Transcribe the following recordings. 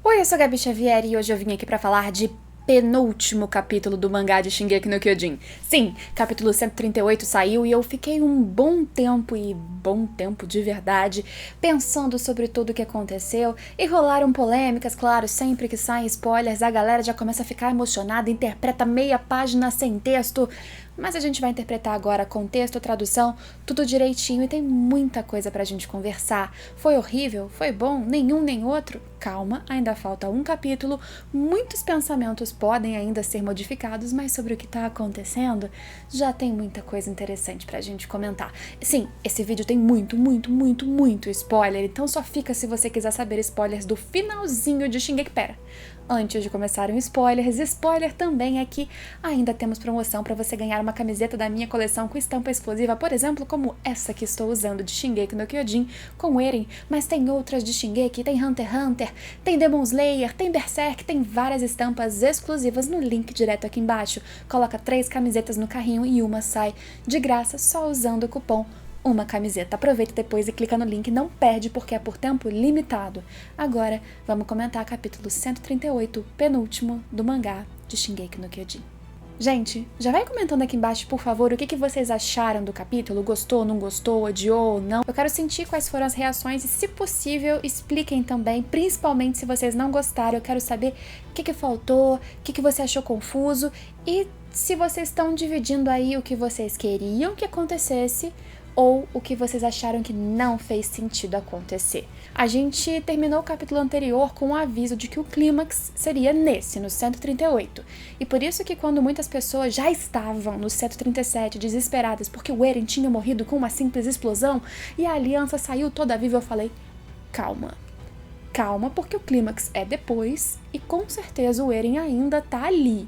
Oi, eu sou a Gabi Xavier e hoje eu vim aqui pra falar de penúltimo capítulo do mangá de Shingeki no Kyojin. Sim, capítulo 138 saiu e eu fiquei um bom tempo de verdade, pensando sobre tudo o que aconteceu e rolaram polêmicas, claro, sempre que saem spoilers a galera já começa a ficar emocionada, interpreta meia página sem texto, mas a gente vai interpretar agora com texto, tradução, tudo direitinho e tem muita coisa pra gente conversar. Foi horrível? Foi bom? Nenhum nem outro? Calma, ainda falta um capítulo, muitos pensamentos podem ainda ser modificados, mas sobre o que tá acontecendo, já tem muita coisa interessante pra gente comentar. Sim, esse vídeo tem muito spoiler, então só fica se você quiser saber spoilers do finalzinho de Shingeki. Pera, antes de começarem spoilers, spoiler também é que ainda temos promoção para você ganhar uma camiseta da minha coleção com estampa exclusiva, por exemplo, como essa que estou usando de Shingeki no Kyojin com Eren, mas tem outras de Shingeki, tem Hunter x Hunter, tem Demon Slayer, tem Berserk, tem várias estampas exclusivas no link direto aqui embaixo. Coloca 3 camisetas no carrinho e uma sai de graça só usando o cupom uma camiseta. Aproveita depois e clica no link, não perde porque é por tempo limitado. Agora, vamos comentar capítulo 138, penúltimo do mangá de Shingeki no Kyojin. Gente, já vai comentando aqui embaixo, por favor, o que vocês acharam do capítulo? Gostou, não gostou, odiou ou não? Eu quero sentir quais foram as reações e, se possível, expliquem também, principalmente se vocês não gostaram. Eu quero saber o que faltou, o que você achou confuso e se vocês estão dividindo aí o que vocês queriam que acontecesse ou o que vocês acharam que não fez sentido acontecer. A gente terminou o capítulo anterior com um aviso de que o clímax seria nesse, no 138. E por isso que quando muitas pessoas já estavam no 137 desesperadas porque o Eren tinha morrido com uma simples explosão e a aliança saiu toda viva, eu falei, calma, porque o clímax é depois e com certeza o Eren ainda tá ali.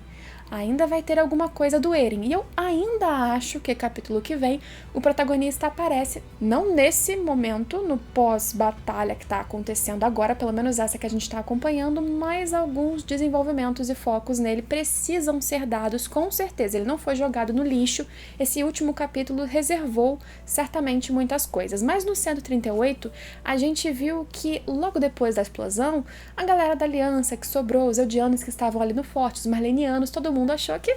Ainda vai ter alguma coisa do Eren. E eu ainda acho que capítulo que vem o protagonista aparece, não nesse momento, no pós-batalha que tá acontecendo agora, pelo menos essa que a gente tá acompanhando, mas alguns desenvolvimentos e focos nele precisam ser dados, com certeza. Ele não foi jogado no lixo. Esse último capítulo reservou certamente muitas coisas. Mas no 138, a gente viu que logo depois da explosão, a galera da aliança que sobrou, os Eldianos que estavam ali no forte, os Marlenianos, todo mundo achou que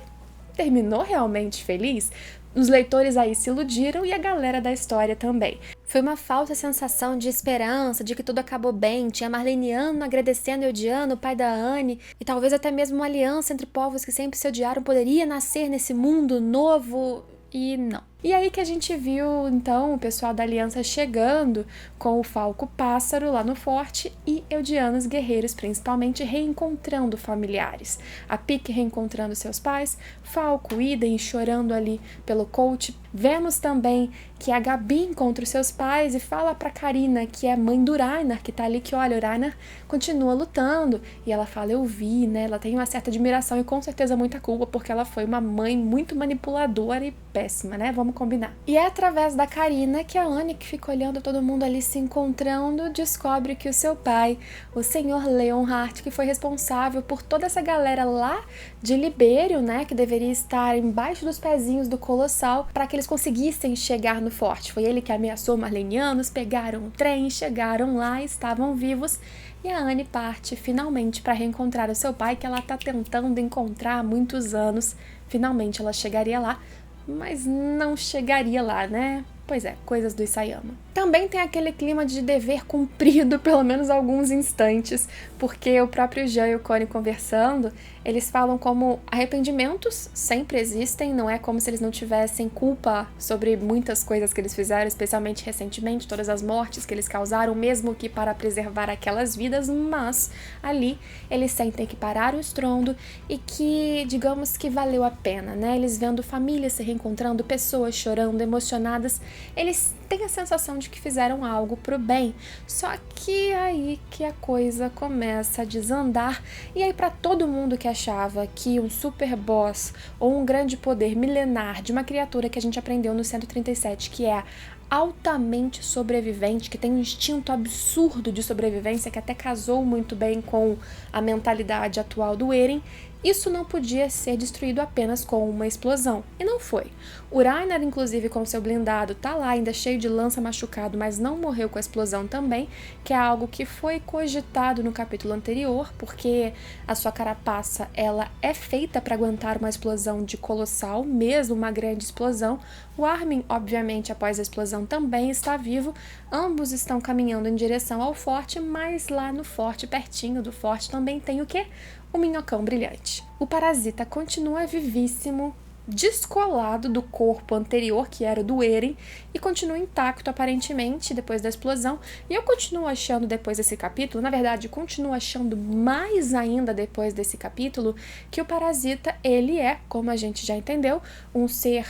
terminou realmente feliz. Os leitores aí se iludiram e a galera da história também. Foi uma falsa sensação de esperança, de que tudo acabou bem. Tinha Marleniano agradecendo Eldiano, o pai da Anne, e talvez até mesmo uma aliança entre povos que sempre se odiaram poderia nascer nesse mundo novo. E não. E aí que a gente viu, então, o pessoal da aliança chegando com o Falco Pássaro lá no forte e Eldianos guerreiros, principalmente, reencontrando familiares. A Pique reencontrando seus pais, Falco, Iden chorando ali pelo coach. Vemos também que a Gabi encontra os seus pais e fala pra Karina, que é mãe do Reiner, que tá ali, que olha, o Reiner continua lutando. E ela fala, eu vi, né? Ela tem uma certa admiração e com certeza muita culpa, porque ela foi uma mãe muito manipuladora e péssima, né? Vamos combinar. E é através da Karina que a Anne, que fica olhando todo mundo ali se encontrando, descobre que o seu pai, o senhor Leonhardt, que foi responsável por toda essa galera lá de Libério, né? Que deveria estar embaixo dos pezinhos do Colossal para que eles conseguissem chegar no forte. Foi ele que ameaçou Marlenianos, pegaram o trem, chegaram lá, estavam vivos. E a Anne parte finalmente para reencontrar o seu pai, que ela tá tentando encontrar há muitos anos. Finalmente ela chegaria lá, mas não chegaria lá, né? Pois é, coisas do Isayama. Também tem aquele clima de dever cumprido, pelo menos alguns instantes, porque o próprio Jean e o Connie conversando, eles falam como arrependimentos sempre existem, não é como se eles não tivessem culpa sobre muitas coisas que eles fizeram, especialmente recentemente, todas as mortes que eles causaram, mesmo que para preservar aquelas vidas, mas ali eles sentem que pararam o estrondo e que, digamos que valeu a pena, né? Eles vendo famílias se reencontrando, pessoas chorando, emocionadas, eles têm a sensação de que fizeram algo pro bem, só que aí que a coisa começa a desandar, e aí para todo mundo que achava que um super boss ou um grande poder milenar de uma criatura que a gente aprendeu no 137, que é altamente sobrevivente, que tem um instinto absurdo de sobrevivência, que até casou muito bem com a mentalidade atual do Eren, isso não podia ser destruído apenas com uma explosão. E não foi. O Reiner, inclusive, com seu blindado, tá lá ainda cheio de lança, machucado, mas não morreu com a explosão também, que é algo que foi cogitado no capítulo anterior, porque a sua carapaça, ela é feita para aguentar uma explosão de colossal, mesmo uma grande explosão. O Armin, obviamente, após a explosão também está vivo. Ambos estão caminhando em direção ao forte, mas lá no forte, pertinho do forte, também tem o quê? O minhocão brilhante. O parasita continua vivíssimo, descolado do corpo anterior, que era o do Eren, e continua intacto aparentemente depois da explosão. E eu continuo achando depois desse capítulo, na verdade, continuo achando mais ainda depois desse capítulo, que o parasita, ele é, como a gente já entendeu, um ser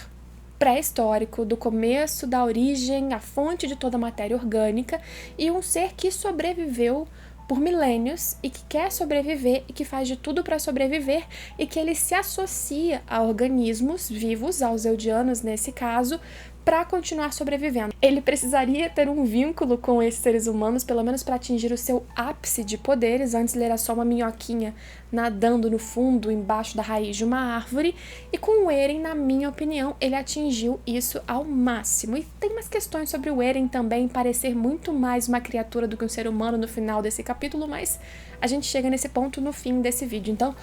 pré-histórico, do começo, da origem, a fonte de toda a matéria orgânica, e um ser que sobreviveu por milênios e que quer sobreviver e que faz de tudo para sobreviver, e que ele se associa a organismos vivos, aos eldianos nesse caso, para continuar sobrevivendo. Ele precisaria ter um vínculo com esses seres humanos, pelo menos para atingir o seu ápice de poderes. Antes ele era só uma minhoquinha nadando no fundo, embaixo da raiz de uma árvore, e com o Eren, na minha opinião, ele atingiu isso ao máximo. E tem umas questões sobre o Eren também parecer muito mais uma criatura do que um ser humano no final desse capítulo, mas a gente chega nesse ponto no fim desse vídeo, então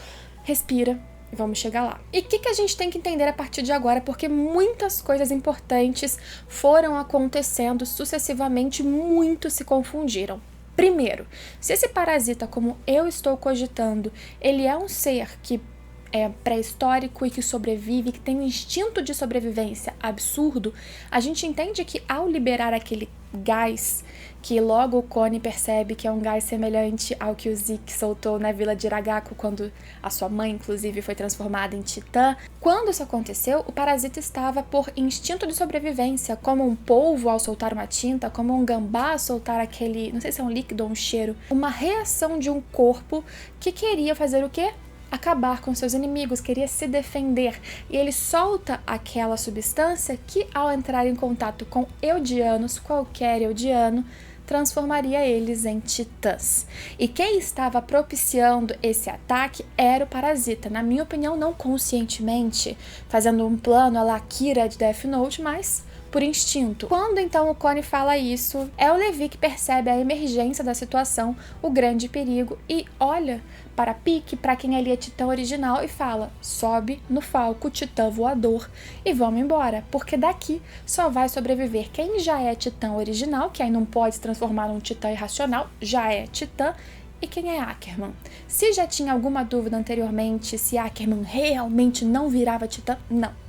respira. Vamos chegar lá. E o que a gente tem que entender a partir de agora? Porque muitas coisas importantes foram acontecendo sucessivamente, muitos se confundiram. Primeiro, se esse parasita, como eu estou cogitando, ele é um ser que é pré-histórico e que sobrevive, que tem um instinto de sobrevivência absurdo, a gente entende que ao liberar aquele gás, que logo o Connie percebe que é um gás semelhante ao que o Zeke soltou na vila de Iragaku quando a sua mãe, inclusive, foi transformada em titã. Quando isso aconteceu, o parasita estava por instinto de sobrevivência, como um polvo ao soltar uma tinta, como um gambá ao soltar aquele, não sei se é um líquido ou um cheiro, uma reação de um corpo que queria fazer o quê? Acabar com seus inimigos, queria se defender, e ele solta aquela substância que, ao entrar em contato com eldianos, qualquer eldiano, transformaria eles em titãs. E quem estava propiciando esse ataque era o parasita, na minha opinião, não conscientemente, fazendo um plano à la Kira de Death Note, mas por instinto. Quando então o Connie fala isso, é o Levi que percebe a emergência da situação, o grande perigo, e olha para Pieck, para quem ali é titã original, e fala: sobe no falco titã voador e vamos embora, porque daqui só vai sobreviver quem já é titã original, que aí não pode se transformar num titã irracional, já é titã, e quem é Ackerman. Se já tinha alguma dúvida anteriormente se Ackerman realmente não virava titã,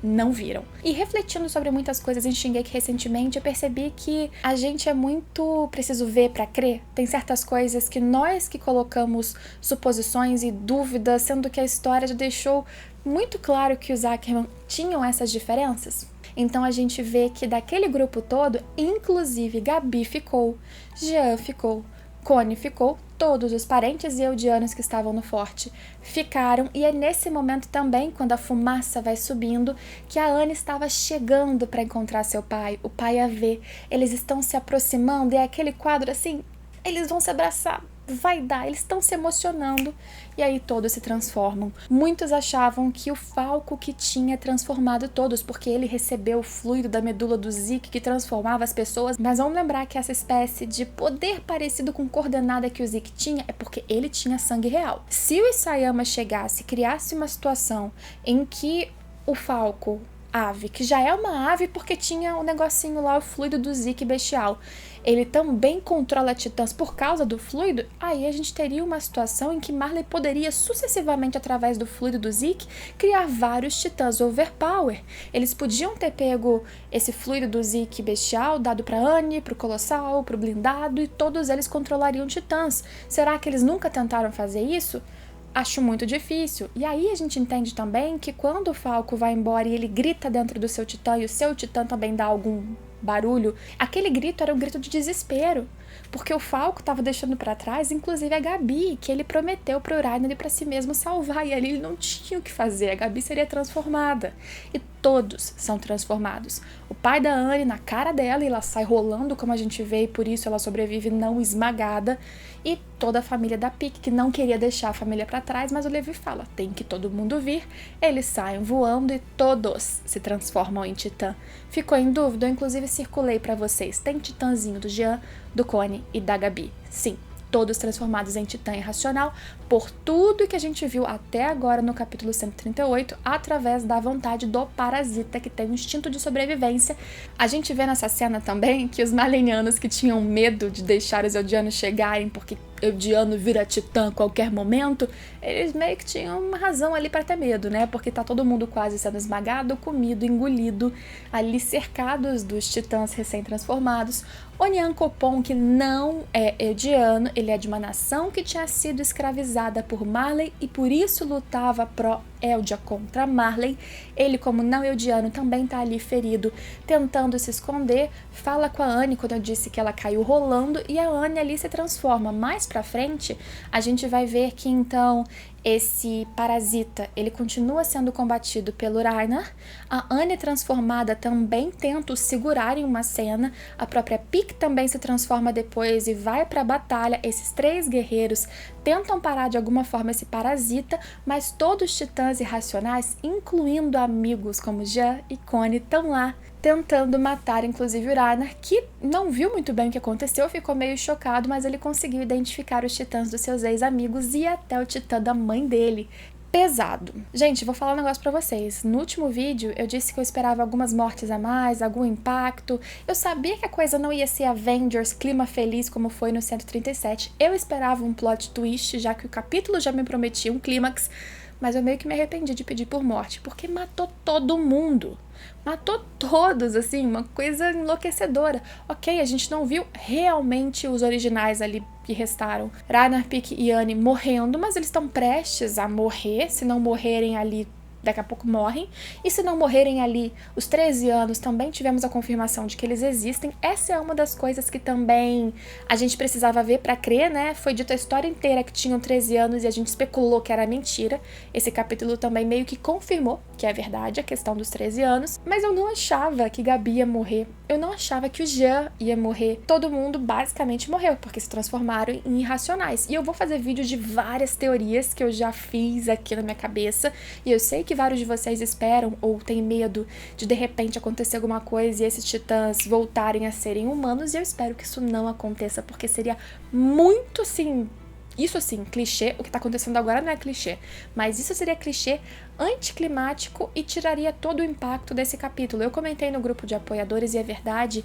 não viram. E refletindo sobre muitas coisas em Shingeki recentemente, eu percebi que a gente é muito preciso ver pra crer. Tem certas coisas que nós que colocamos suposições e dúvidas, sendo que a história já deixou muito claro que os Ackerman tinham essas diferenças. Então a gente vê que daquele grupo todo, inclusive Gabi ficou, Jean ficou, Connie ficou, todos os parentes e eldianos que estavam no forte ficaram, e é nesse momento também, quando a fumaça vai subindo, que a Anne estava chegando para encontrar seu pai, o pai a vê, eles estão se aproximando, e é aquele quadro assim, eles vão se abraçar, vai dar, eles estão se emocionando, e aí todos se transformam. Muitos achavam que o Falco que tinha transformado todos, porque ele recebeu o fluido da medula do Zeke que transformava as pessoas, mas vamos lembrar que essa espécie de poder parecido com coordenada que o Zeke tinha é porque ele tinha sangue real. Se o Isayama chegasse e criasse uma situação em que o Falco ave, que já é uma ave porque tinha o negocinho lá, o fluido do Zeke bestial, ele também controla titãs por causa do fluido, aí a gente teria uma situação em que Marley poderia sucessivamente, através do fluido do Zeke, criar vários titãs overpower. Eles podiam ter pego esse fluido do Zeke bestial, dado pra Anne, pro Colossal, pro Blindado, e todos eles controlariam titãs. Será que eles nunca tentaram fazer isso? Acho muito difícil. E aí a gente entende também que quando o Falco vai embora e ele grita dentro do seu titã e o seu titã também dá algum barulho, aquele grito era um grito de desespero, porque o Falco estava deixando para trás, inclusive a Gabi, que ele prometeu pro Reiner para si mesmo salvar, e ali ele não tinha o que fazer, a Gabi seria transformada. E todos são transformados. O pai da Anne na cara dela, e ela sai rolando como a gente vê, e por isso ela sobrevive não esmagada. E toda a família da Pique, que não queria deixar a família para trás, mas o Levi fala, tem que todo mundo vir. Eles saem voando e todos se transformam em titã. Ficou em dúvida? Eu inclusive circulei para vocês. Tem titãzinho do Jean, do Connie e da Gabi. Sim. Todos transformados em titã irracional por tudo que a gente viu até agora no capítulo 138, através da vontade do parasita, que tem um instinto de sobrevivência. A gente vê nessa cena também que os malenianos que tinham medo de deixar os eldianos chegarem, porque Eldiano vira titã a qualquer momento, eles meio que tinham uma razão ali para ter medo, né? Porque tá todo mundo quase sendo esmagado, comido, engolido, ali cercados dos titãs recém-transformados. Onyankopon, que não é Eldiano, ele é de uma nação que tinha sido escravizada por Marley e por isso lutava pró-Eldia contra Marley. Ele, como não Eldiano, também tá ali ferido, tentando se esconder. Fala com a Anne quando eu disse que ela caiu rolando e a Anne ali se transforma. Mais pra frente, a gente vai ver que então esse parasita, ele continua sendo combatido pelo Ragnar. A Anne transformada também tenta o segurar em uma cena. A própria Pique também se transforma depois e vai pra batalha. Esses três guerreiros tentam parar de alguma forma esse parasita, mas todos os titãs irracionais, incluindo amigos como Jean e Connie, estão lá tentando matar, inclusive o Ragnar, que não viu muito bem o que aconteceu, ficou meio chocado, mas ele conseguiu identificar os titãs dos seus ex-amigos e até o titã da mãe dele. Pesado. Gente, vou falar um negócio pra vocês. No último vídeo, eu disse que eu esperava algumas mortes a mais, algum impacto. Eu sabia que a coisa não ia ser Avengers, clima feliz, como foi no 137. Eu esperava um plot twist, já que o capítulo já me prometia um clímax, mas eu meio que me arrependi de pedir por morte, porque matou todo mundo. Matou todos, assim, uma coisa enlouquecedora. Ok, a gente não viu realmente os originais ali que restaram. Ragnar, Pique e Anne morrendo, mas eles estão prestes a morrer. Se não morrerem ali, daqui a pouco morrem. E se não morrerem ali, os 13 anos, também tivemos a confirmação de que eles existem. Essa é uma das coisas que também a gente precisava ver pra crer, né? Foi dito a história inteira que tinham 13 anos e a gente especulou que era mentira. Esse capítulo também meio que confirmou que é verdade a questão dos 13 anos. Mas eu não achava que Gabi ia morrer. Eu não achava que o Jean ia morrer. Todo mundo basicamente morreu, porque se transformaram em irracionais. E eu vou fazer vídeo de várias teorias que eu já fiz aqui na minha cabeça. E eu sei que vários de vocês esperam ou têm medo de repente acontecer alguma coisa e esses titãs voltarem a serem humanos, e eu espero que isso não aconteça, porque seria muito, assim, isso assim, clichê. O que tá acontecendo agora não é clichê, mas isso seria clichê anticlimático e tiraria todo o impacto desse capítulo. Eu comentei no grupo de apoiadores e é verdade,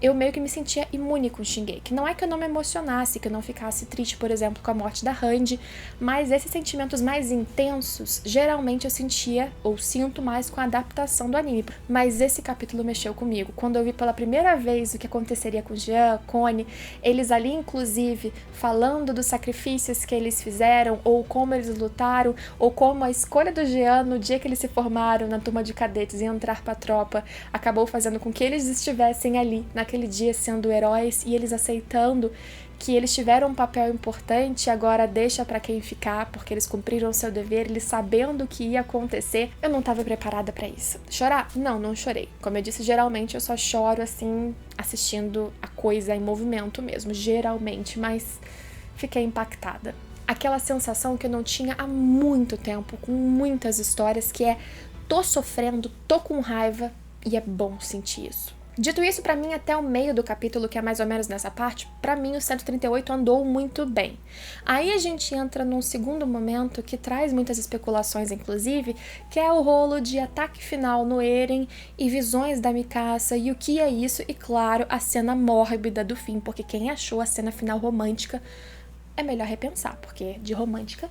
eu meio que me sentia imune com Shingeki. Não é que eu não me emocionasse, que eu não ficasse triste, por exemplo, com a morte da Randy, mas esses sentimentos mais intensos, geralmente eu sentia, ou sinto mais com a adaptação do anime. Mas esse capítulo mexeu comigo. Quando eu vi pela primeira vez o que aconteceria com Jean, Connie, eles ali, inclusive, falando dos sacrifícios que eles fizeram, ou como eles lutaram, ou como a escolha do Jean, no dia que eles se formaram na turma de cadetes e entrar pra tropa, acabou fazendo com que eles estivessem ali, naquele dia, sendo heróis, e eles aceitando que eles tiveram um papel importante, agora deixa pra quem ficar, porque eles cumpriram o seu dever, eles sabendo o que ia acontecer. Eu não tava preparada pra isso. Chorar? Não, não chorei. Como eu disse, geralmente eu só choro, assim, assistindo a coisa em movimento mesmo, geralmente, mas fiquei impactada. Aquela sensação que eu não tinha há muito tempo, com muitas histórias, que é tô sofrendo, tô com raiva, e é bom sentir isso. Dito isso, pra mim, até o meio do capítulo, que é mais ou menos nessa parte, pra mim o 138 andou muito bem. Aí a gente entra num segundo momento que traz muitas especulações, inclusive, que é o rolo de ataque final no Eren e visões da Mikasa e o que é isso, e claro, a cena mórbida do fim, porque quem achou a cena final romântica é melhor repensar, porque de romântica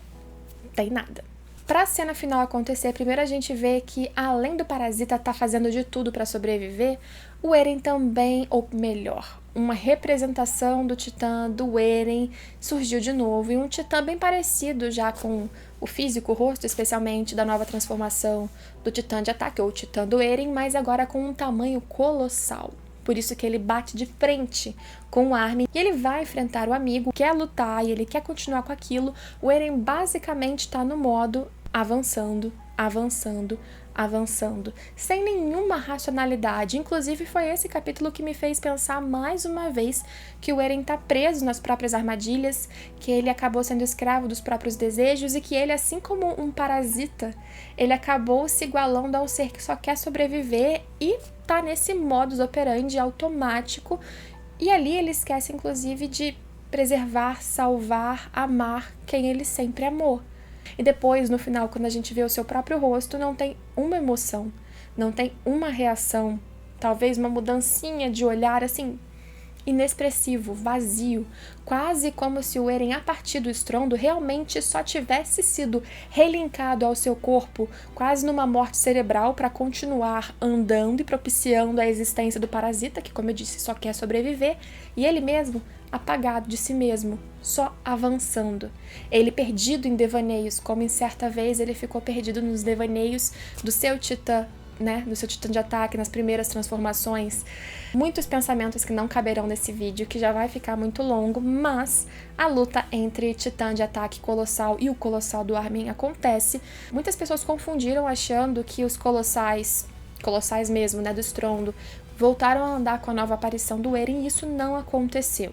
não tem nada. Pra cena final acontecer, primeiro a gente vê que, além do parasita estar fazendo de tudo pra sobreviver, o Eren também, ou melhor, uma representação do titã do Eren surgiu de novo, e um titã bem parecido já com o físico, o rosto especialmente, da nova transformação do titã de ataque, ou o titã do Eren, mas agora com um tamanho colossal. Por isso que ele bate de frente com o Armin e ele vai enfrentar o amigo, quer lutar e ele quer continuar com aquilo. O Eren basicamente tá no modo avançando, avançando, avançando, sem nenhuma racionalidade. Inclusive, foi esse capítulo que me fez pensar mais uma vez que o Eren tá preso nas próprias armadilhas, que ele acabou sendo escravo dos próprios desejos e que ele, assim como um parasita, ele acabou se igualando a um ser que só quer sobreviver e tá nesse modus operandi automático. E ali ele esquece, inclusive, de preservar, salvar, amar quem ele sempre amou. E depois, no final, quando a gente vê o seu próprio rosto, não tem uma emoção, não tem uma reação, talvez uma mudancinha de olhar, assim, inexpressivo, vazio, quase como se o Eren, a partir do estrondo, realmente só tivesse sido relinkado ao seu corpo, quase numa morte cerebral, para continuar andando e propiciando a existência do parasita, que, como eu disse, só quer sobreviver, e ele mesmo apagado de si mesmo, só avançando. Ele perdido em devaneios, como em certa vez ele ficou perdido nos devaneios do seu titã, né, no seu titã de ataque, nas primeiras transformações. Muitos pensamentos que não caberão nesse vídeo, que já vai ficar muito longo, mas a luta entre titã de ataque colossal e o colossal do Armin acontece. Muitas pessoas confundiram achando que os colossais mesmo, né, do estrondo, voltaram a andar com a nova aparição do Eren, e isso não aconteceu.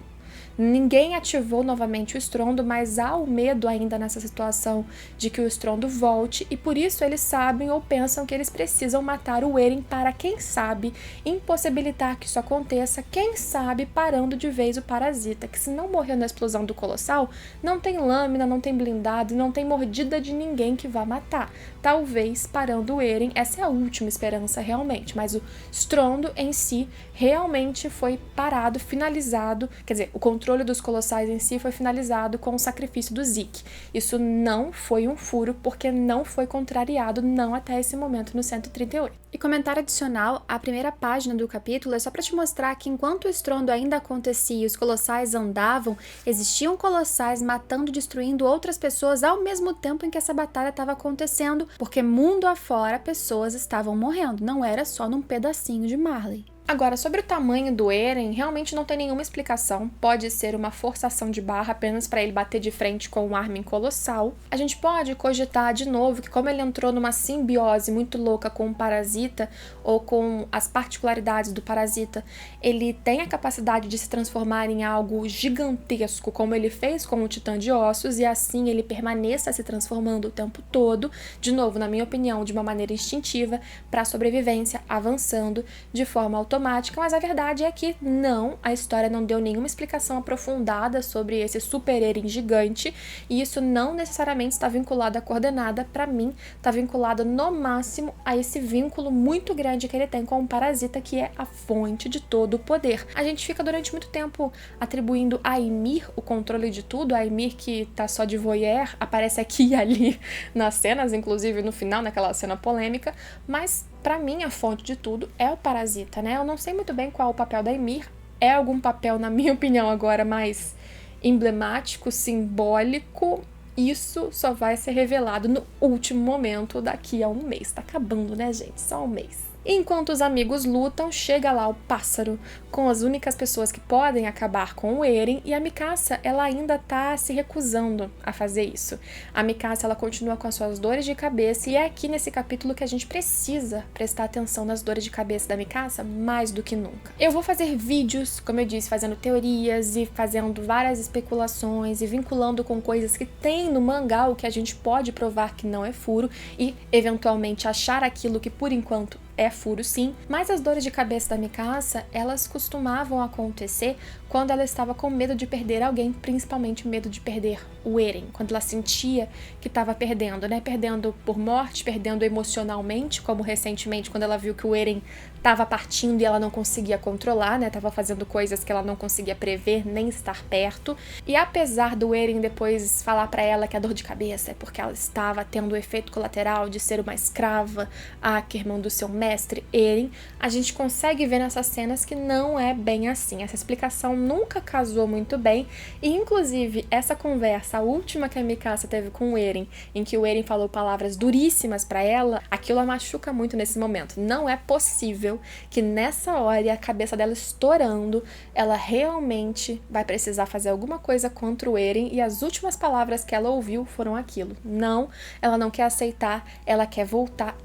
Ninguém ativou novamente o estrondo, mas há o medo ainda nessa situação de que o estrondo volte, e por isso eles sabem ou pensam que eles precisam matar o Eren para, quem sabe, impossibilitar que isso aconteça, quem sabe parando de vez o parasita, que se não morreu na explosão do colossal, não tem lâmina, não tem blindado, não tem mordida de ninguém que vá matar. Talvez parando o Eren, essa é a última esperança realmente, mas o estrondo em si realmente foi parado, finalizado, quer dizer, o controle dos colossais em si foi finalizado com o sacrifício do Zeke. Isso não foi um furo, porque não foi contrariado, não até esse momento no 138. E comentário adicional, a primeira página do capítulo é só para te mostrar que enquanto o estrondo ainda acontecia e os colossais andavam, existiam colossais matando e destruindo outras pessoas ao mesmo tempo em que essa batalha estava acontecendo, porque mundo afora pessoas estavam morrendo, não era só num pedacinho de Marley. Agora, sobre o tamanho do Eren, realmente não tem nenhuma explicação. Pode ser uma forçação de barra apenas para ele bater de frente com um Armin colossal. A gente pode cogitar de novo que, como ele entrou numa simbiose muito louca com o parasita, ou com as particularidades do parasita, ele tem a capacidade de se transformar em algo gigantesco, como ele fez com o Titã de Ossos, e assim ele permaneça se transformando o tempo todo, de novo, na minha opinião, de uma maneira instintiva, para a sobrevivência, avançando de forma automática. Mas a verdade é que não, a história não deu nenhuma explicação aprofundada sobre esse super Eren gigante, e isso não necessariamente está vinculado à coordenada. Para mim, está vinculado no máximo a esse vínculo muito grande que ele tem com o parasita, que é a fonte de todo o poder. A gente fica durante muito tempo atribuindo a Ymir o controle de tudo, a Ymir que tá só de voyeur, aparece aqui e ali nas cenas, inclusive no final, naquela cena polêmica, mas pra mim a fonte de tudo é o parasita, né? Eu não sei muito bem qual é o papel da Ymir, é algum papel, na minha opinião agora, mais emblemático, simbólico. Isso só vai ser revelado no último momento, daqui a um mês. Tá acabando, né, gente? Só um mês. Enquanto os amigos lutam, chega lá o pássaro, com as únicas pessoas que podem acabar com o Eren, e a Mikasa, ela ainda tá se recusando a fazer isso. A Mikasa, ela continua com as suas dores de cabeça, e é aqui nesse capítulo que a gente precisa prestar atenção nas dores de cabeça da Mikasa mais do que nunca. Eu vou fazer vídeos, como eu disse, fazendo teorias e fazendo várias especulações e vinculando com coisas que tem no mangá, o que a gente pode provar que não é furo, e eventualmente achar aquilo que por enquanto é furo sim, mas as dores de cabeça da Mikasa, elas costumavam acontecer quando ela estava com medo de perder alguém, principalmente medo de perder o Eren, quando ela sentia que estava perdendo, né? Perdendo por morte, perdendo emocionalmente, como recentemente quando ela viu que o Eren estava partindo e ela não conseguia controlar, né? Tava fazendo coisas que ela não conseguia prever, nem estar perto. E apesar do Eren depois falar pra ela que a dor de cabeça é porque ela estava tendo o efeito colateral de ser uma escrava, Ackerman do seu mestre, mestre Eren, a gente consegue ver nessas cenas que não é bem assim. Essa explicação nunca casou muito bem, e inclusive essa conversa, a última que a Mikasa teve com o Eren, em que o Eren falou palavras duríssimas pra ela, aquilo a machuca muito nesse momento. Não é possível que nessa hora, e a cabeça dela estourando, ela realmente vai precisar fazer alguma coisa contra o Eren, e as últimas palavras que ela ouviu foram aquilo. Não, ela não quer aceitar, ela quer voltar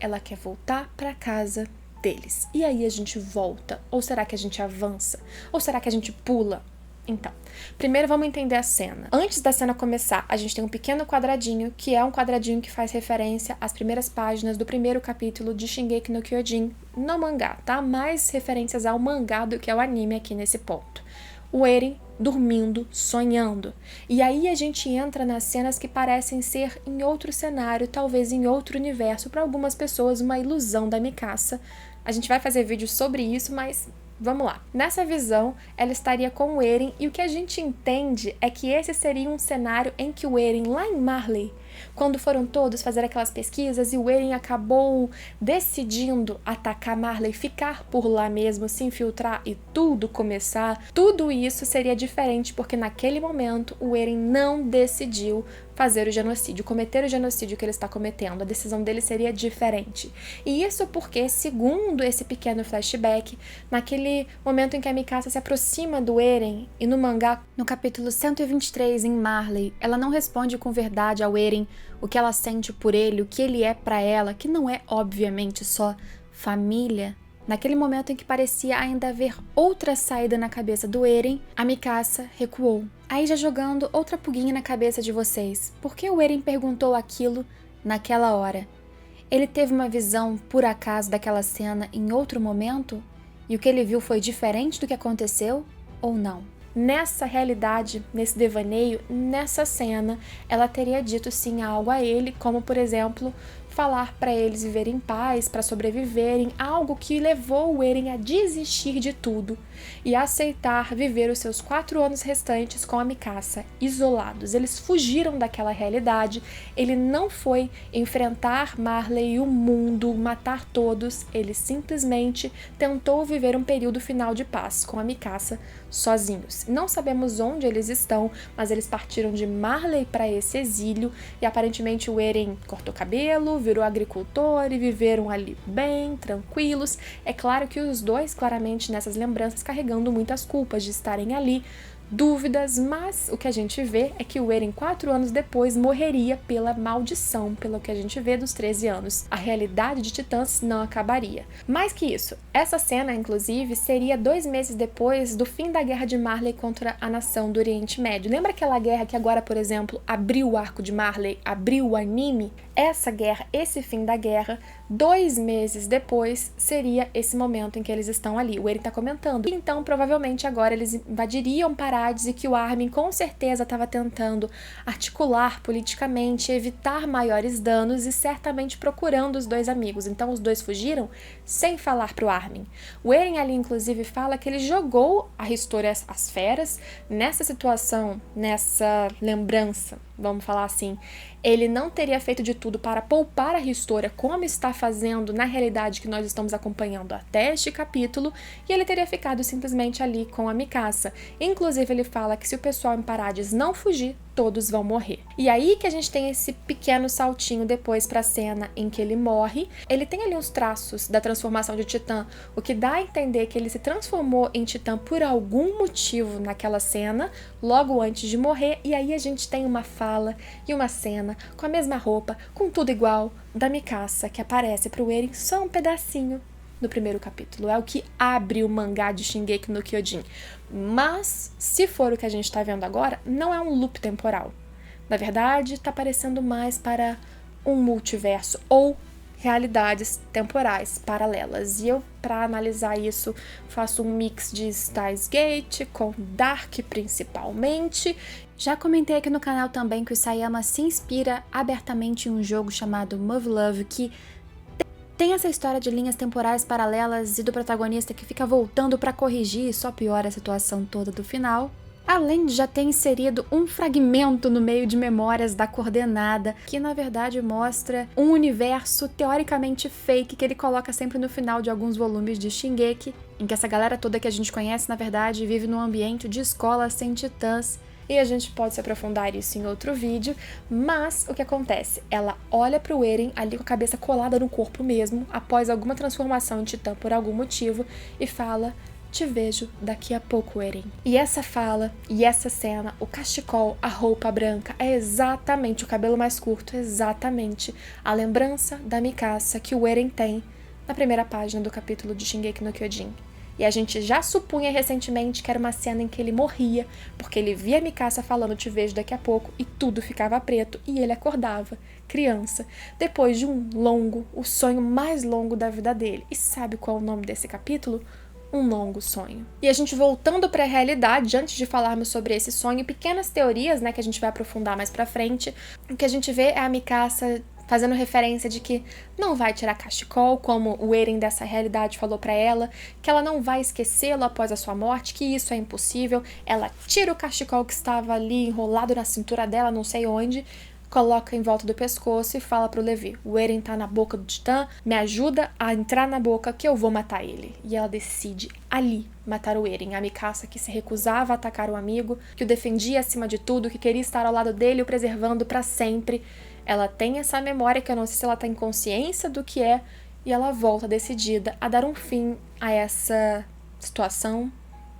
pra casa deles. E aí a gente volta? Ou será que a gente avança? Ou será que a gente pula? Então, primeiro vamos entender a cena. Antes da cena começar, a gente tem um pequeno quadradinho, que é um quadradinho que faz referência às primeiras páginas do primeiro capítulo de Shingeki no Kyojin no mangá, tá? Mais referências ao mangá do que ao anime aqui nesse ponto. O Eren dormindo, sonhando. E aí a gente entra nas cenas que parecem ser em outro cenário, talvez em outro universo, para algumas pessoas uma ilusão da Mikasa. A gente vai fazer vídeo sobre isso, mas vamos lá. Nessa visão, ela estaria com o Eren, e o que a gente entende é que esse seria um cenário em que o Eren, lá em Marley, quando foram todos fazer aquelas pesquisas e o Eren acabou decidindo atacar Marley, ficar por lá mesmo, se infiltrar e tudo começar, tudo isso seria diferente, porque naquele momento o Eren não decidiu fazer o genocídio, cometer o genocídio que ele está cometendo. A decisão dele seria diferente. E isso porque, segundo esse pequeno flashback, naquele momento em que a Mikasa se aproxima do Eren, e no mangá, no capítulo 123 em Marley, ela não responde com verdade ao Eren o que ela sente por ele, o que ele é pra ela, que não é, obviamente, só família. Naquele momento em que parecia ainda haver outra saída na cabeça do Eren, a Mikasa recuou. Aí já jogando outra pulguinha na cabeça de vocês. Por que o Eren perguntou aquilo naquela hora? Ele teve uma visão, por acaso, daquela cena em outro momento? E o que ele viu foi diferente do que aconteceu? Ou não? Nessa realidade, nesse devaneio, nessa cena, ela teria dito sim algo a ele, como, por exemplo, falar para eles viverem em paz, para sobreviverem, algo que levou o Eren a desistir de tudo e aceitar viver os seus 4 anos restantes com a Mikasa, isolados. Eles fugiram daquela realidade, ele não foi enfrentar Marley e o mundo, matar todos, ele simplesmente tentou viver um período final de paz com a Mikasa sozinhos. Não sabemos onde eles estão, mas eles partiram de Marley para esse exílio e aparentemente o Eren cortou cabelo, virou agricultor e viveram ali bem, tranquilos. É claro que os dois, claramente, nessas lembranças, carregando muitas culpas de estarem ali, dúvidas, mas o que a gente vê é que o Eren, 4 anos depois, morreria pela maldição, pelo que a gente vê dos 13 anos. A realidade de Titãs não acabaria. Mais que isso, essa cena, inclusive, seria 2 meses depois do fim da guerra de Marley contra a nação do Oriente Médio. Lembra aquela guerra que agora, por exemplo, abriu o arco de Marley, abriu o anime? Essa guerra, esse fim da guerra, 2 meses depois, seria esse momento em que eles estão ali. O Eren tá comentando. Então, provavelmente, agora eles invadiriam Paradis e que o Armin, com certeza, estava tentando articular politicamente, evitar maiores danos e certamente procurando os 2 amigos. Então, os 2 fugiram sem falar pro Armin. O Eren ali, inclusive, fala que ele jogou a Ristora às feras. Nessa situação, nessa lembrança, vamos falar assim, ele não teria feito de tudo para poupar a Ristora, como está fazendo na realidade que nós estamos acompanhando até este capítulo, e ele teria ficado simplesmente ali com a Mikasa. Inclusive, ele fala que se o pessoal em Paradis não fugir, todos vão morrer. E aí que a gente tem esse pequeno saltinho depois para a cena em que ele morre. Ele tem ali uns traços da transformação de Titã, o que dá a entender que ele se transformou em Titã por algum motivo naquela cena, logo antes de morrer, e aí a gente tem uma fala e uma cena com a mesma roupa, com tudo igual, da Mikasa, que aparece pro Eren só um pedacinho no primeiro capítulo. É o que abre o mangá de Shingeki no Kyojin. Mas, se for o que a gente tá vendo agora, não é um loop temporal. Na verdade, tá parecendo mais para um multiverso ou realidades temporais paralelas. E eu, para analisar isso, faço um mix de Steins Gate com Dark principalmente. Já comentei aqui no canal também que o Isayama se inspira abertamente em um jogo chamado Muv-Luv, que tem essa história de linhas temporais paralelas e do protagonista que fica voltando pra corrigir e só piora a situação toda do final. Além de já ter inserido um fragmento no meio de Memórias da Coordenada, que na verdade mostra um universo teoricamente fake que ele coloca sempre no final de alguns volumes de Shingeki, em que essa galera toda que a gente conhece, na verdade, vive num ambiente de escola sem titãs. E a gente pode se aprofundar isso em outro vídeo, mas o que acontece? Ela olha pro Eren ali com a cabeça colada no corpo mesmo, após alguma transformação em titã por algum motivo, e fala: te vejo daqui a pouco, Eren. E essa fala, e essa cena, o cachecol, a roupa branca, é exatamente o cabelo mais curto, exatamente a lembrança da Mikasa que o Eren tem na primeira página do capítulo de Shingeki no Kyojin. E a gente já supunha recentemente que era uma cena em que ele morria, porque ele via a Mikasa falando te vejo daqui a pouco e tudo ficava preto e ele acordava, criança, depois de o sonho mais longo da vida dele. E sabe qual é o nome desse capítulo? Um longo sonho. E a gente voltando para a realidade, antes de falarmos sobre esse sonho, pequenas teorias, né, que a gente vai aprofundar mais pra frente, o que a gente vê é a Mikasa fazendo referência de que não vai tirar cachecol, como o Eren dessa realidade falou pra ela, que ela não vai esquecê-lo após a sua morte, que isso é impossível. Ela tira o cachecol que estava ali enrolado na cintura dela, não sei onde, coloca em volta do pescoço e fala pro Levi: o Eren tá na boca do Titã, me ajuda a entrar na boca que eu vou matar ele. E ela decide ali matar o Eren, a Mikasa que se recusava a atacar o amigo, que o defendia acima de tudo, que queria estar ao lado dele, o preservando pra sempre. Ela tem essa memória que eu não sei se ela tá em consciência do que é, e ela volta decidida a dar um fim a essa situação,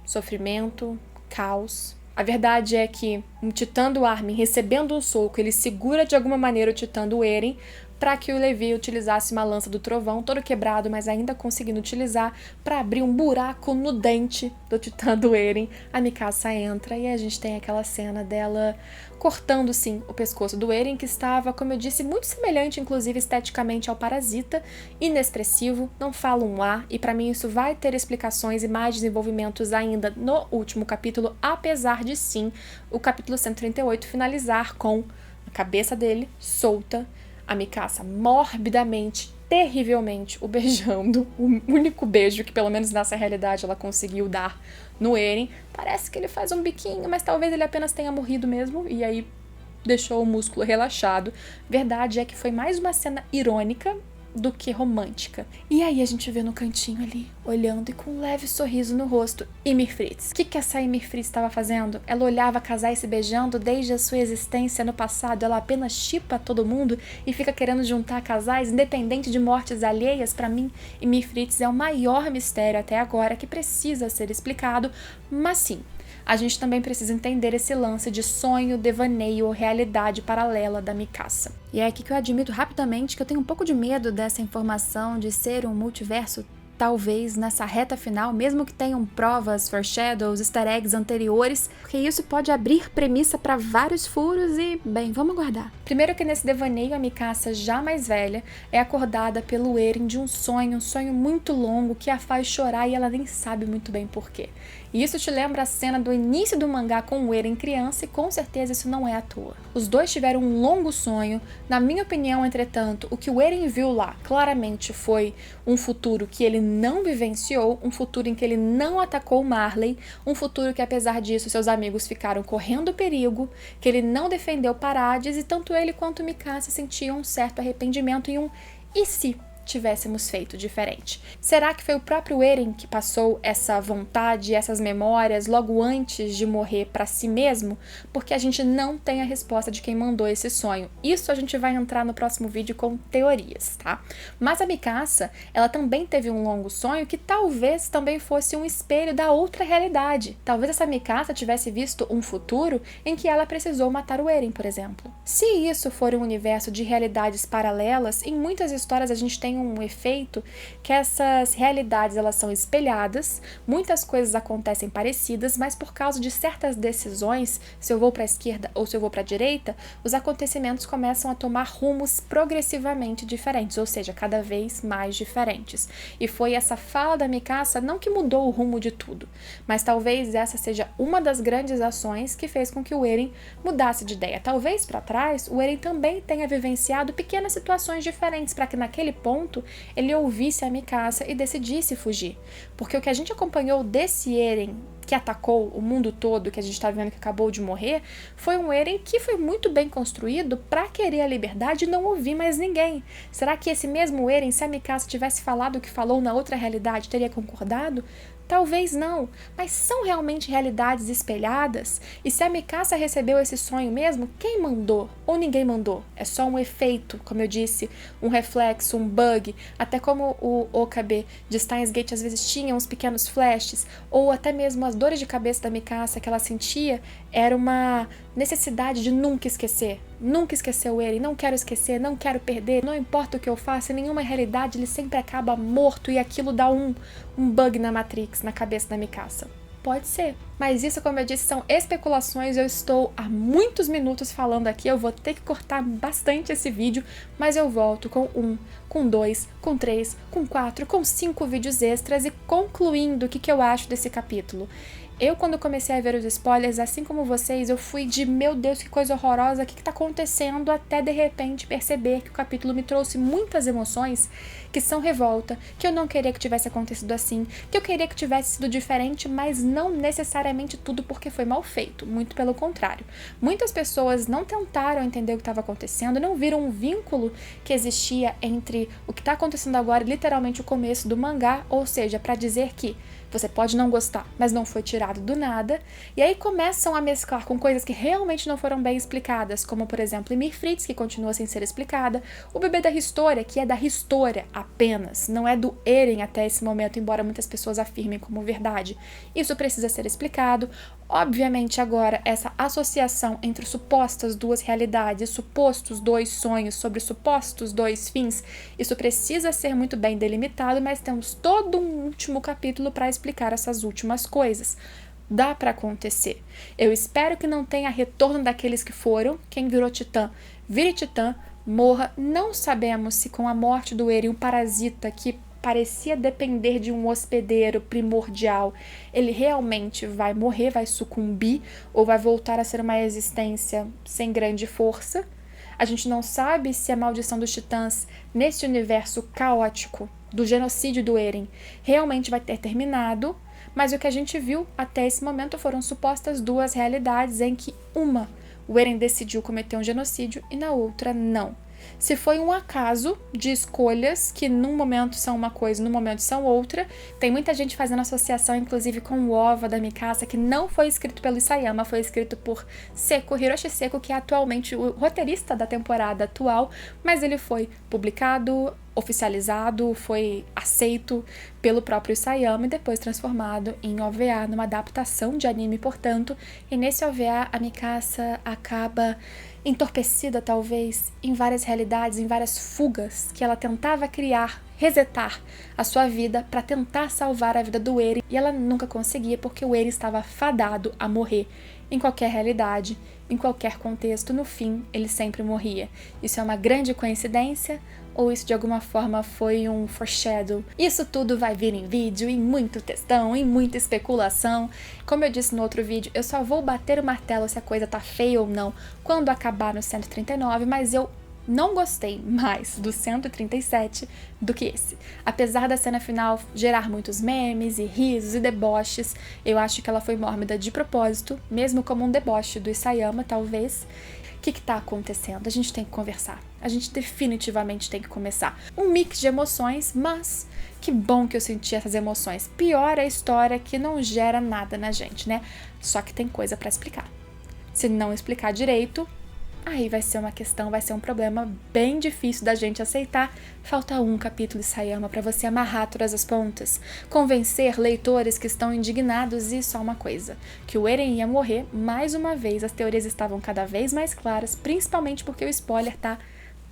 sofrimento, caos. A verdade é que um titã do Armin recebendo um soco, ele segura de alguma maneira o titã do Eren para que o Levi utilizasse uma lança do trovão, todo quebrado, mas ainda conseguindo utilizar para abrir um buraco no dente do titã do Eren. A Mikasa entra e a gente tem aquela cena dela cortando, sim, o pescoço do Eren, que estava, como eu disse, muito semelhante, inclusive, esteticamente ao Parasita, inexpressivo, não fala um A, e para mim isso vai ter explicações e mais desenvolvimentos ainda no último capítulo, apesar de, sim, o capítulo 138 finalizar com a cabeça dele solta, a Mikasa morbidamente, terrivelmente o beijando, o único beijo que pelo menos nessa realidade ela conseguiu dar no Eren. Parece que ele faz um biquinho, mas talvez ele apenas tenha morrido mesmo e aí deixou o músculo relaxado. Verdade é que foi mais uma cena irônica do que romântica. E aí a gente vê no cantinho ali, olhando e com um leve sorriso no rosto, Ymir Fritz. O que essa Ymir Fritz estava fazendo? Ela olhava casais se beijando desde a sua existência no passado, ela apenas shippa todo mundo e fica querendo juntar casais, independente de mortes alheias. Para mim, Ymir Fritz é o maior mistério até agora que precisa ser explicado, mas sim, a gente também precisa entender esse lance de sonho, devaneio ou realidade paralela da Mikasa. E é aqui que eu admito rapidamente que eu tenho um pouco de medo dessa informação de ser um multiverso, talvez nessa reta final, mesmo que tenham provas, foreshadows, easter eggs anteriores, porque isso pode abrir premissa para vários furos e, bem, vamos aguardar. Primeiro que nesse devaneio a Mikasa, já mais velha, é acordada pelo Eren de um sonho muito longo que a faz chorar e ela nem sabe muito bem porquê. E isso te lembra a cena do início do mangá com o Eren criança e com certeza isso não é à toa. Os dois tiveram um longo sonho. Na minha opinião, entretanto, o que o Eren viu lá claramente foi um futuro que ele não vivenciou, um futuro em que ele não atacou Marley, um futuro que apesar disso seus amigos ficaram correndo perigo, que ele não defendeu Parades e tanto ele quanto Mikasa sentiam um certo arrependimento e um "e se tivéssemos feito diferente?". Será que foi o próprio Eren que passou essa vontade, essas memórias logo antes de morrer para si mesmo? Porque a gente não tem a resposta de quem mandou esse sonho. Isso a gente vai entrar no próximo vídeo com teorias, tá? Mas a Mikasa, ela também teve um longo sonho que talvez também fosse um espelho da outra realidade. Talvez essa Mikasa tivesse visto um futuro em que ela precisou matar o Eren, por exemplo. Se isso for um universo de realidades paralelas, em muitas histórias a gente tem um efeito que essas realidades elas são espelhadas, muitas coisas acontecem parecidas, mas por causa de certas decisões, se eu vou para a esquerda ou se eu vou para a direita, os acontecimentos começam a tomar rumos progressivamente diferentes, ou seja, cada vez mais diferentes. E foi essa fala da Mikasa não que mudou o rumo de tudo, mas talvez essa seja uma das grandes ações que fez com que o Eren mudasse de ideia. Talvez para trás o Eren também tenha vivenciado pequenas situações diferentes para que naquele ponto ele ouvisse a Mikasa e decidisse fugir. Porque o que a gente acompanhou desse Eren que atacou o mundo todo, que a gente tá vendo que acabou de morrer, foi um Eren que foi muito bem construído pra querer a liberdade e não ouvir mais ninguém. Será que esse mesmo Eren, se a Mikasa tivesse falado o que falou na outra realidade, teria concordado? Talvez não, mas são realmente realidades espelhadas? E se a Mikasa recebeu esse sonho mesmo, quem mandou? Ou ninguém mandou? É só um efeito, como eu disse, um reflexo, um bug, até como o Okabe de Steins Gate às vezes tinha uns pequenos flashes, ou até mesmo as dores de cabeça da Mikasa que ela sentia, era uma necessidade de nunca esquecer o Eren, não quero esquecer, não quero perder, não importa o que eu faça, em nenhuma realidade ele sempre acaba morto e aquilo dá um bug na Matrix, na cabeça da Mikasa. Pode ser, mas isso, como eu disse, são especulações, eu estou há muitos minutos falando aqui, eu vou ter que cortar bastante esse vídeo, mas eu volto com 1, com 2, com 3, com 4, com 5 vídeos extras e concluindo o que eu acho desse capítulo. Eu, quando comecei a ver os spoilers, assim como vocês, eu fui de, meu Deus, que coisa horrorosa, o que tá acontecendo, até de repente perceber que o capítulo me trouxe muitas emoções, que são revolta, que eu não queria que tivesse acontecido assim, que eu queria que tivesse sido diferente, mas não necessariamente tudo porque foi mal feito, muito pelo contrário. Muitas pessoas não tentaram entender o que estava acontecendo, não viram um vínculo que existia entre o que está acontecendo agora e literalmente o começo do mangá, ou seja, para dizer que você pode não gostar, mas não foi tirado do nada, e aí começam a mesclar com coisas que realmente não foram bem explicadas, como por exemplo Ymir Fritz, que continua sem ser explicada, o bebê da Historia, que é da Historia apenas, não é do Eren até esse momento, embora muitas pessoas afirmem como verdade. Isso precisa ser explicado. Obviamente agora essa associação entre supostas duas realidades, supostos dois sonhos sobre supostos dois fins, isso precisa ser muito bem delimitado, mas temos todo um último capítulo para explicar essas últimas coisas. Dá para acontecer. Eu espero que não tenha retorno daqueles que foram. Quem virou Titã, vire Titã, morra. Não sabemos se com a morte do Eren, um parasita que parecia depender de um hospedeiro primordial, ele realmente vai morrer, vai sucumbir, ou vai voltar a ser uma existência sem grande força. A gente não sabe se a maldição dos titãs, nesse universo caótico do genocídio do Eren, realmente vai ter terminado, mas o que a gente viu até esse momento foram supostas duas realidades em que uma, o Eren decidiu cometer um genocídio e na outra não. Se foi um acaso de escolhas que num momento são uma coisa, num momento são outra, tem muita gente fazendo associação inclusive com o OVA da Mikasa, que não foi escrito pelo Isayama, foi escrito por Seko, Hiroshi Seko, que é atualmente o roteirista da temporada atual, mas ele foi publicado, oficializado, foi aceito pelo próprio Isayama e depois transformado em OVA, numa adaptação de anime, portanto, e nesse OVA a Mikasa acaba entorpecida, talvez, em várias realidades, em várias fugas que ela tentava criar, resetar a sua vida para tentar salvar a vida do Eren, e ela nunca conseguia porque o Eren estava fadado a morrer em qualquer realidade, em qualquer contexto. No fim, ele sempre morria. Isso é uma grande coincidência? Ou isso de alguma forma foi um foreshadow? Isso tudo vai vir em vídeo, em muito textão, em muita especulação. Como eu disse no outro vídeo, eu só vou bater o martelo se a coisa tá feia ou não quando acabar no 139, mas eu não gostei mais do 137 do que esse. Apesar da cena final gerar muitos memes e risos e deboches, eu acho que ela foi mórbida de propósito, mesmo como um deboche do Isayama, talvez. O que tá acontecendo? A gente tem que conversar. A gente definitivamente tem que começar. Um mix de emoções, mas que bom que eu senti essas emoções. Pior é a história que não gera nada na gente, né? Só que tem coisa pra explicar. Se não explicar direito, aí vai ser uma questão, vai ser um problema bem difícil da gente aceitar. Falta um capítulo de Isayama para você amarrar todas as pontas, convencer leitores que estão indignados e só uma coisa, que o Eren ia morrer mais uma vez. As teorias estavam cada vez mais claras, principalmente porque o spoiler tá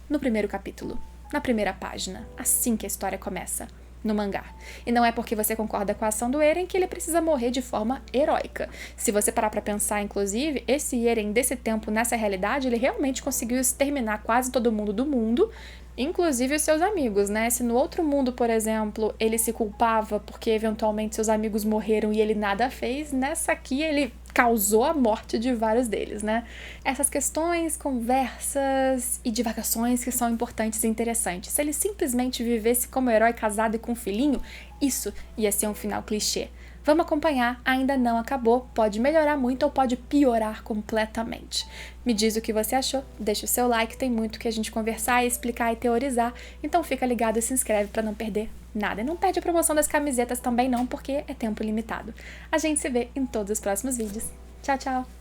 no primeiro capítulo, na primeira página, assim que a história começa. No mangá. E não é porque você concorda com a ação do Eren que ele precisa morrer de forma heróica. Se você parar pra pensar, inclusive, esse Eren desse tempo, nessa realidade, ele realmente conseguiu exterminar quase todo mundo do mundo, inclusive os seus amigos, né? Se no outro mundo, por exemplo, ele se culpava porque eventualmente seus amigos morreram e ele nada fez, nessa aqui ele causou a morte de vários deles, né? Essas questões, conversas e divagações que são importantes e interessantes. Se ele simplesmente vivesse como herói casado e com um filhinho, isso ia ser um final clichê. Vamos acompanhar, ainda não acabou, pode melhorar muito ou pode piorar completamente. Me diz o que você achou, deixa o seu like, tem muito que a gente conversar, explicar e teorizar, então fica ligado e se inscreve para não perder nada. E não perde a promoção das camisetas também não, porque é tempo limitado. A gente se vê em todos os próximos vídeos. Tchau, tchau!